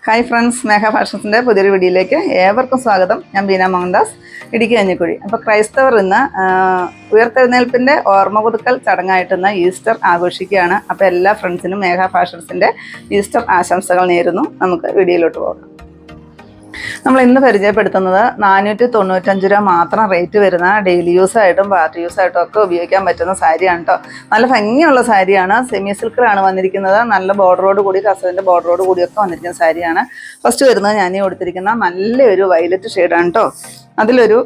Hi friends, സ്നേഹ ഫാഷൻസിൻ്റെ പുതിയൊരു വീഡിയോയിലേക്ക് ഏവർക്കും സ്വാഗതം. ഞാൻ ബീന മോഹൻദാസ്, ഇടുക്കി കഞ്ഞിക്കുഴി. അപ്പോൾ ക്രൈസ്തവർ ഇന്ന് ഉയർത്തെഴുന്നേൽപ്പിൻ്റെ ഓർമ്മ പുതുക്കൽ ചടങ്ങായിട്ട് ഇന്ന് ഈസ്റ്റർ ആഘോഷിക്കുകയാണ്. അപ്പോൾ എല്ലാ ഫ്രണ്ട്സിനും മേഘ ഫാഷൻസിൻ്റെ ഈസ്റ്റർ ആശംസകൾ നേരുന്നു. നമുക്ക് വീഡിയോയിലോട്ട് പോകാം. നമ്മൾ ഇന്ന് പരിചയപ്പെടുത്തുന്നത് 495 രൂപ മാത്രം റേറ്റ് വരുന്ന ഡെയിലി യൂസായിട്ടും പാർട്ടി യൂസായിട്ടും ഒക്കെ ഉപയോഗിക്കാൻ പറ്റുന്ന സാരിയാണ് കേട്ടോ. നല്ല ഭംഗിയുള്ള സാരിയാണ്. സെമി സിൽക്കിലാണ് വന്നിരിക്കുന്നത്. നല്ല ബോർഡറോട് കൂടി, കസവിൻ്റെ ബോർഡറോട് കൂടിയൊക്കെ വന്നിരിക്കുന്ന സാരിയാണ്. ഫസ്റ്റ് വരുന്നത് ഞാൻ ഈ കൊടുത്തിരിക്കുന്ന നല്ലൊരു വയലറ്റ് ഷെയ്ഡാണ് കേട്ടോ. അതിലൊരു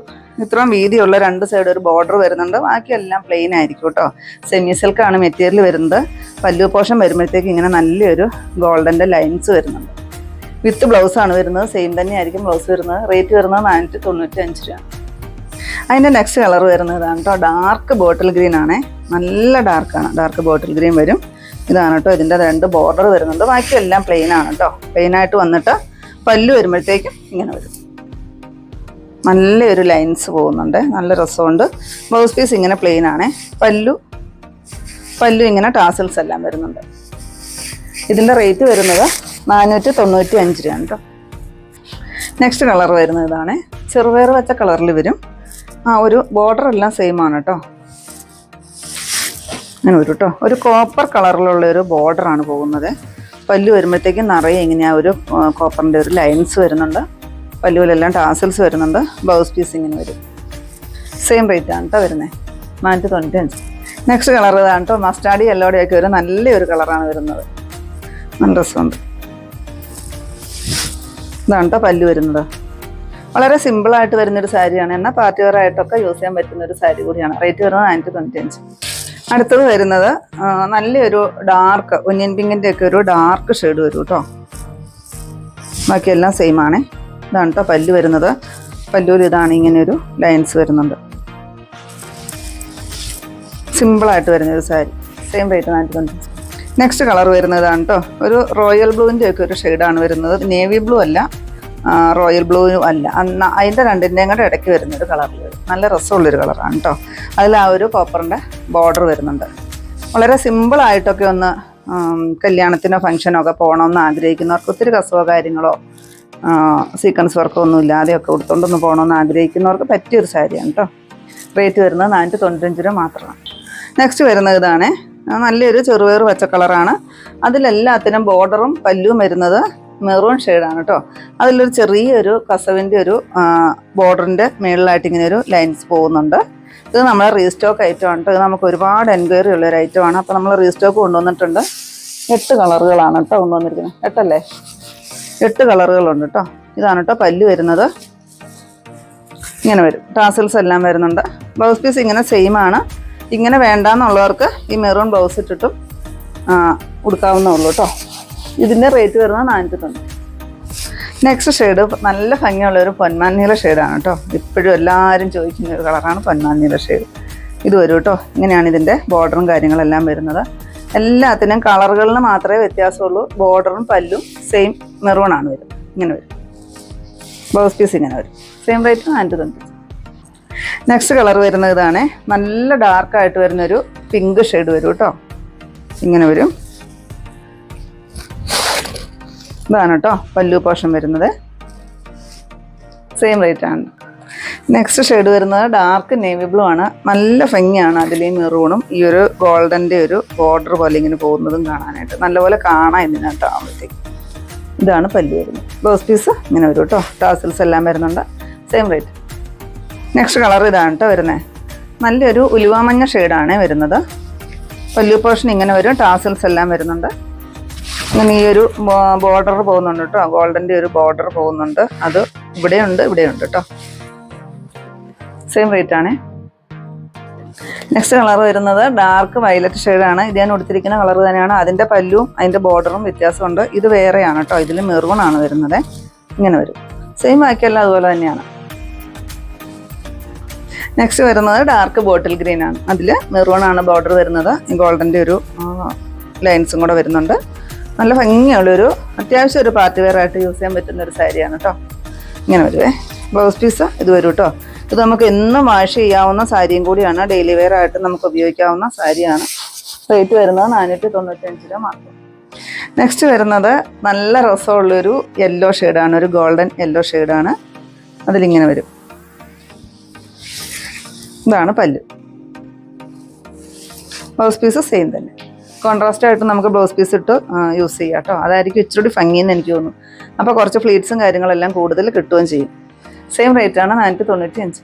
ഇത്രയും വീതിയുള്ള രണ്ട് സൈഡ് ഒരു ബോർഡർ വരുന്നുണ്ട്. ബാക്കിയെല്ലാം പ്ലെയിൻ ആയിരിക്കും കേട്ടോ. സെമി സിൽക്കാണ് മെറ്റീരിയൽ വരുന്നത്. പല്ലു പോർഷൻ വരുമ്പോഴത്തേക്ക് ഇങ്ങനെ നല്ലൊരു ഗോൾഡൻ്റെ ലൈൻസ് വരുന്നുണ്ട്. വിത്ത് ബ്ലൗസാണ് വരുന്നത്. സെയിം തന്നെ ആയിരിക്കും ബ്ലൗസ് വരുന്നത്. റേറ്റ് വരുന്നത് 495 രൂപ. അതിൻ്റെ നെക്സ്റ്റ് കളർ വരുന്നത് ഇതാണ് കേട്ടോ. ഡാർക്ക് ബോട്ടിൽ ഗ്രീൻ ആണേ. നല്ല ഡാർക്കാണ്. ഡാർക്ക് ബോട്ടിൽ ഗ്രീൻ വരും. ഇതാണ് കേട്ടോ. ഇതിൻ്റെ രണ്ട് ബോർഡർ വരുന്നുണ്ട്. ബാക്കിയെല്ലാം പ്ലെയിൻ ആണ് കേട്ടോ. പ്ലെയിനായിട്ട് വന്നിട്ട് പല്ലു വരുമ്പോഴത്തേക്കും ഇങ്ങനെ വരും. നല്ലൊരു ലൈൻസ് പോകുന്നുണ്ട്. നല്ല രസമുണ്ട്. ബ്ലൗസ് പീസ് ഇങ്ങനെ പ്ലെയിൻ ആണേ. പല്ലു ഇങ്ങനെ ടാസൽസ് എല്ലാം വരുന്നുണ്ട്. ഇതിൻ്റെ റേറ്റ് വരുന്നത് 495 രൂപയാണ് കേട്ടോ. നെക്സ്റ്റ് കളർ വരുന്നത് ഇതാണ്. ചെറുപയർ വെച്ച കളറിൽ വരും. ഒരു ബോർഡർ എല്ലാം സെയിം ആണ് കേട്ടോ. അങ്ങനെ വരും കേട്ടോ. ഒരു കോപ്പർ കളറിലുള്ള ഒരു ബോർഡറാണ് പോകുന്നത്. പല്ലു വരുമ്പോഴത്തേക്കും നിറയെ ഇങ്ങനെയാണ് ഒരു കോപ്പറിൻ്റെ ഒരു ലൈൻസ് വരുന്നുണ്ട്. പല്ലുവിലെല്ലാം ടാസൽസ് വരുന്നുണ്ട്. ബ്ലൗസ് പീസ് ഇങ്ങനെ വരും. സെയിം റേറ്റ് ആണ് കേട്ടോ വരുന്നത്, 495. നെക്സ്റ്റ് കളർ ഇതാണ് കേട്ടോ. മസ്റ്റാർഡ് യെല്ലോടെയൊക്കെ ഒരു നല്ലൊരു കളറാണ് വരുന്നത്. നല്ല രസമുണ്ട്. ഇതാണ് കേട്ടോ പല്ലു വരുന്നത്. വളരെ സിമ്പിളായിട്ട് വരുന്നൊരു സാരിയാണ്. എന്നാൽ പാർട്ടി വെയർ ആയിട്ടൊക്കെ യൂസ് ചെയ്യാൻ പറ്റുന്നൊരു സാരി കൂടിയാണ്. റേറ്റ് വരുന്നത് 495. അടുത്തത് വരുന്നത് നല്ലൊരു ഡാർക്ക് ഒനിയൻ പിങ്കിൻ്റെ ഒക്കെ ഒരു ഡാർക്ക് ഷെയ്ഡ് വരും കേട്ടോ. ബാക്കിയെല്ലാം സെയിം ആണ്. ഇതാണ് കേട്ടോ പല്ലു വരുന്നത്. പല്ലുവിൽ ഇതാണ് ഇങ്ങനെ ഒരു ലൈൻസ് വരുന്നുണ്ട്. സിമ്പിളായിട്ട് വരുന്നൊരു sari. Same rate 495. Next colour വരുന്നതാണ് കേട്ടോ. ഒരു റോയൽ ബ്ലൂവിൻ്റെ ഒക്കെ ഒരു ഷെയ്ഡാണ് വരുന്നത്. നേവി ബ്ലൂ അല്ല, റോയൽ ബ്ലൂവും അല്ല. അതിൻ്റെ രണ്ടിൻ്റെയും കൂടെ ഇടയ്ക്ക് വരുന്നൊരു കളറിൽ വരും. നല്ല രസമുള്ളൊരു കളറാണ് കേട്ടോ. അതിൽ ഒരു കോപ്പറിൻ്റെ ബോർഡർ വരുന്നുണ്ട്. വളരെ സിമ്പിളായിട്ടൊക്കെ ഒന്ന് കല്യാണത്തിനോ ഫംഗ്ഷനോ ഒക്കെ പോകണമെന്ന് ആഗ്രഹിക്കുന്നവർക്ക്, ഒത്തിരി കസവോ കാര്യങ്ങളോ സീക്വൻസ് വർക്കോ ഒന്നും ഇല്ലാതെയൊക്കെ കൊടുത്തോണ്ടൊന്ന് പോകണമെന്ന് ആഗ്രഹിക്കുന്നവർക്ക് പറ്റിയൊരു സാരിയാണ് കേട്ടോ. റേറ്റ് വരുന്നത് 495 രൂപ മാത്രമാണ്. നെക്സ്റ്റ് വരുന്നത് ഇതാണ്. നല്ലൊരു ചെറുപയർ പച്ച കളറാണ്. അതിലെല്ലാത്തിനും ബോർഡറും പല്ലും വരുന്നത് മെറൂൺ ഷെയ്ഡാണ് കേട്ടോ. അതിലൊരു ചെറിയൊരു കസവിൻ്റെ ഒരു ബോർഡറിൻ്റെ മുകളിലായിട്ട് ഇങ്ങനെ ഒരു ലൈൻസ് പോകുന്നുണ്ട്. ഇത് നമ്മളെ റീസ്റ്റോക്ക് ഐറ്റമാണ് കേട്ടോ. ഇത് നമുക്ക് ഒരുപാട് എൻക്വയറി ഉള്ളൊരു ഐറ്റമാണ്. അപ്പോൾ നമ്മൾ റീസ്റ്റോക്ക് കൊണ്ടുവന്നിട്ടുണ്ട്. 8 കളറുകളാണ് കേട്ടോ കൊണ്ടുവന്നിരിക്കുന്നത്. 8 അല്ലേ? 8 കളറുകളുണ്ട് കേട്ടോ. ഇതാണ് കേട്ടോ പല്ലു വരുന്നത്. ഇങ്ങനെ വരും. ടാസൽസ് എല്ലാം വരുന്നുണ്ട്. ബ്ലൗസ് പീസ് ഇങ്ങനെ സെയിം ആണ്. ഇങ്ങനെ വേണ്ടാന്നുള്ളവർക്ക് ഈ മെറൂൺ ബ്ലൗസ് ഇട്ടിട്ടും ഉടുക്കാവുന്നുള്ളൂ കേട്ടോ. ഇതിൻ്റെ റേറ്റ് വരുന്നത് 490. നെക്സ്റ്റ് ഷെയ്ഡ് നല്ല ഭംഗിയുള്ളൊരു പൊന്മാനീല ഷെയ്ഡാണ് കേട്ടോ. ഇപ്പോഴും എല്ലാവരും ചോദിക്കുന്ന ഒരു കളറാണ് പൊന്മാനീല ഷെയ്ഡ്. ഇത് വരും കേട്ടോ. ഇങ്ങനെയാണ് ഇതിൻ്റെ ബോർഡറും കാര്യങ്ങളെല്ലാം വരുന്നത്. എല്ലാത്തിനും കളറുകളിൽ മാത്രമേ വ്യത്യാസമുള്ളൂ. ബോർഡറും പല്ലും സെയിം മെറൂണാണ് വരും. ഇങ്ങനെ വരും. ബ്ലൗസ് പീസ് ഇങ്ങനെ വരും. Same rate 490. നെക്സ്റ്റ് കളർ വരുന്നത് ഇതാണ്. നല്ല ഡാർക്കായിട്ട് വരുന്നൊരു പിങ്ക് ഷെയ്ഡ് വരും കേട്ടോ. ഇങ്ങനെ വരും. ഇതാണ് കേട്ടോ പല്ലു പോർഷൻ വരുന്നത്. സെയിം റേറ്റ് ആണ്. നെക്സ്റ്റ് ഷെയ്ഡ് വരുന്നത് ഡാർക്ക് നേവി ബ്ലൂ ആണ്. നല്ല ഭംഗിയാണ്. അതിൽ ഈ മെറൂണും ഈ ഒരു ഗോൾഡൻ്റെ ഒരു ബോർഡർ പോലെ ഇങ്ങനെ പോകുന്നതും കാണാനായിട്ട് നല്ലപോലെ കാണാം ഇതിനകത്ത് ആകുമ്പോഴത്തേക്ക്. ഇതാണ് പല്ലു വരുന്നത്. ബ്ലൗസ് പീസ് ഇങ്ങനെ വരും കേട്ടോ. ടാസൽസ് എല്ലാം വരുന്നുണ്ട്. Same rate. നെക്സ്റ്റ് കളർ ഇതാണ് കേട്ടോ വരുന്നത്. നല്ലൊരു ഉലുവാമഞ്ഞ ഷെയ്ഡാണ് വരുന്നത്. പല്ലു പോർഷൻ ഇങ്ങനെ വരും. ടാസൽസ് എല്ലാം വരുന്നുണ്ട്. ഇങ്ങനെ ഈ ഒരു ബോർഡർ പോകുന്നുണ്ട് കേട്ടോ. ഗോൾഡൻ്റെ ഒരു ബോർഡർ പോകുന്നുണ്ട്. അത് ഇവിടെയുണ്ട് കേട്ടോ. സെയിം റേറ്റ് ആണ്. നെക്സ്റ്റ് കളർ വരുന്നത് ഡാർക്ക് വയലറ്റ് ഷെയ്ഡാണ്. ഇത് ഞാൻ കൊടുത്തിരിക്കുന്ന കളർ തന്നെയാണ്. അതിൻ്റെ പല്ലും അതിൻ്റെ ബോർഡറും വ്യത്യാസമുണ്ട്. ഇത് വേറെയാണ് കേട്ടോ. ഇതിൽ മെറൂണാണ് വരുന്നത്. ഇങ്ങനെ വരും. സെയിം ബാക്കിയെല്ലാം അതുപോലെ തന്നെയാണ്. നെക്സ്റ്റ് വരുന്നത് ഡാർക്ക് ബോട്ടിൽ ഗ്രീൻ ആണ്. അതിൽ മെറൂണാണ് ബോർഡർ വരുന്നത്. ഗോൾഡൻ്റെ ഒരു ലൈൻസും കൂടെ വരുന്നുണ്ട്. നല്ല ഭംഗിയുള്ളൊരു അത്യാവശ്യം ഒരു പാർട്ടി വെയർ ആയിട്ട് യൂസ് ചെയ്യാൻ പറ്റുന്ന ഒരു സാരിയാണ് കേട്ടോ. ഇങ്ങനെ വരുവേ. ബ്ലൗസ് പീസ് ഇത് വരും കേട്ടോ. ഇത് നമുക്ക് എന്നും വാഷ് ചെയ്യാവുന്ന സാരിയും കൂടിയാണ്. ഡെയിലി വെയർ ആയിട്ട് നമുക്ക് ഉപയോഗിക്കാവുന്ന സാരിയാണ്. റേറ്റ് വരുന്നത് 495 രൂപ മാത്രം. നെക്സ്റ്റ് വരുന്നത് നല്ല രസമുള്ളൊരു യെല്ലോ ഷെയ്ഡാണ്, ഒരു ഗോൾഡൻ യെല്ലോ ഷെയ്ഡാണ്. അതിലിങ്ങനെ വരും. ഇതാണ് പല്ല്. ബ്ലൗസ് പീസ് സെയിം തന്നെ. കോൺട്രാസ്റ്റ് ആയിട്ട് നമുക്ക് ബ്ലൗസ് പീസ് ഇട്ട് യൂസ് ചെയ്യാം കേട്ടോ. അതായിരിക്കും ഇച്ചിരി ഭംഗിയെന്ന് എനിക്ക് തോന്നുന്നു. അപ്പോൾ കുറച്ച് ഫ്ലീറ്റ്സും കാര്യങ്ങളെല്ലാം കൂടുതൽ കിട്ടുകയും ചെയ്യും. സെയിം റേറ്റാണ് 495.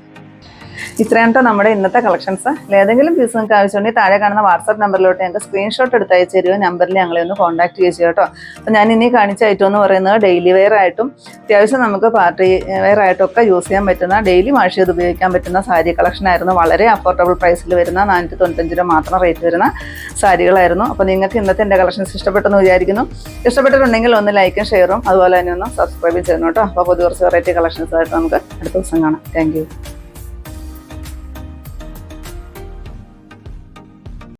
ഇത്രയാണ് കേട്ടോ നമ്മുടെ ഇന്നത്തെ കളക്ഷൻസ്. ഏതെങ്കിലും പീസ് നിങ്ങൾക്ക് ആവശ്യമുണ്ടെങ്കിൽ താഴെ കാണുന്ന വാട്സാപ്പ് നമ്പറിലോട്ട് ഞങ്ങൾക്ക് സ്ക്രീൻഷോട്ട് എടുത്ത് അയച്ചു തരുമോ, നമ്പറിൽ ഞങ്ങളെ ഒന്ന് കോൺടാക്ട് ചെയ്യുക കേട്ടോ. അപ്പോൾ ഞാൻ ഇനി കാണിച്ച ഐറ്റം എന്ന് പറയുന്നത് ഡെയിലി വെയർ ആയിട്ടും അത്യാവശ്യം നമുക്ക് പാർട്ടി വെയർ ആയിട്ടൊക്കെ യൂസ് ചെയ്യാൻ പറ്റുന്ന, ഡെയിലി വാഷ് ചെയ്ത് ഉപയോഗിക്കാൻ പറ്റുന്ന സാരി കളക്ഷൻ ആയിരുന്നു. വളരെ അഫോർഡബിൾ പ്രൈസിൽ വരുന്ന 495 രൂപ മാത്രം റേറ്റ് വരുന്ന സാരികളായിരുന്നു. അപ്പോൾ നിങ്ങൾക്ക് ഇന്നത്തെ എൻ്റെ കളക്ഷൻസ് ഇഷ്ടപ്പെട്ടെന്ന് വിചാരിക്കുന്നു. ഇഷ്ടപ്പെട്ടിട്ടുണ്ടെങ്കിൽ ഒന്ന് ലൈക്കും ഷെയറും അതുപോലെ തന്നെ ഒന്ന് സബ്സ്ക്രൈബ് ചെയ്യണം കേട്ടോ. അപ്പോൾ പുതിയ കുറച്ച് വെറൈറ്റി കളക്ഷൻസ് ആയിട്ട് നമുക്ക് അടുത്ത ദിവസം കാണാം. Thank you.